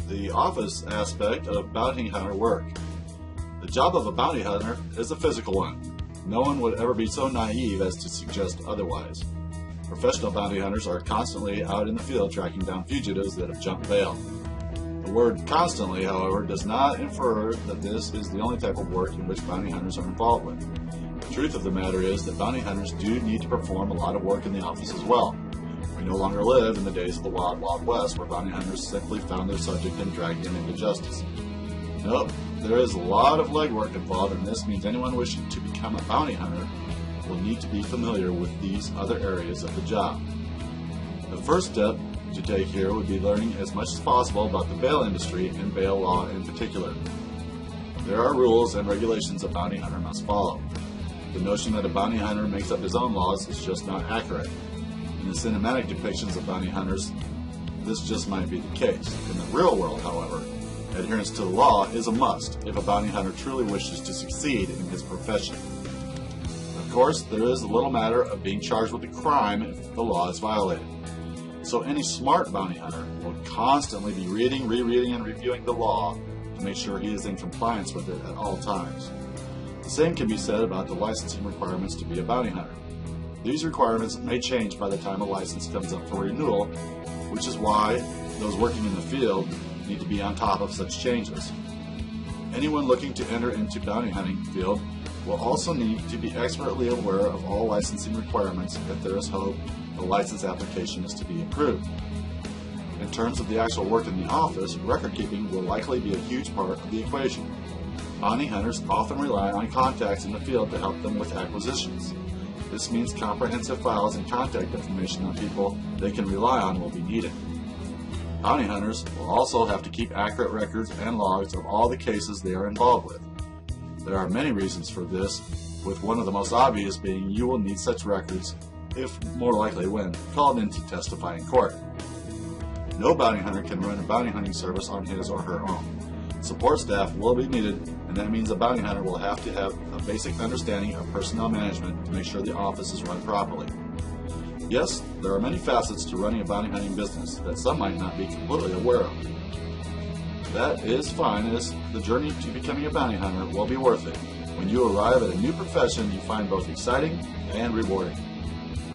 the office aspect of bounty hunter work. The job of a bounty hunter is a physical one. No one would ever be so naive as to suggest otherwise. Professional bounty hunters are constantly out in the field tracking down fugitives that have jumped bail. The word constantly, however, does not infer that this is the only type of work in which bounty hunters are involved with. The truth of the matter is that bounty hunters do need to perform a lot of work in the office as well. We no longer live in the days of the Wild Wild West where bounty hunters simply found their subject and dragged him into justice. Nope, there is a lot of legwork involved, and this means anyone wishing to become a bounty hunter will need to be familiar with these other areas of the job. The first step to take here would be learning as much as possible about the bail industry and bail law in particular. There are rules and regulations a bounty hunter must follow. The notion that a bounty hunter makes up his own laws is just not accurate. In the cinematic depictions of bounty hunters, this just might be the case. In the real world, however, adherence to the law is a must if a bounty hunter truly wishes to succeed in his profession. Of course, there is the little matter of being charged with a crime if the law is violated. So any smart bounty hunter will constantly be reading, rereading, and reviewing the law to make sure he is in compliance with it at all times. The same can be said about the licensing requirements to be a bounty hunter. These requirements may change by the time a license comes up for renewal, which is why those working in the field need to be on top of such changes. Anyone looking to enter into bounty hunting field will also need to be expertly aware of all licensing requirements if there is hope the license application is to be approved. In terms of the actual work in the office, record keeping will likely be a huge part of the equation. Bounty hunters often rely on contacts in the field to help them with acquisitions. This means comprehensive files and contact information on people they can rely on will be needed. Bounty hunters will also have to keep accurate records and logs of all the cases they are involved with. There are many reasons for this, with one of the most obvious being you will need such records, if more likely when called in to testify in court. No bounty hunter can run a bounty hunting service on his or her own. Support staff will be needed, and that means a bounty hunter will have to have a basic understanding of personnel management to make sure the office is run properly. Yes, there are many facets to running a bounty hunting business that some might not be completely aware of. That is fine, as the journey to becoming a bounty hunter will be worth it. When you arrive at a new profession, you find both exciting and rewarding.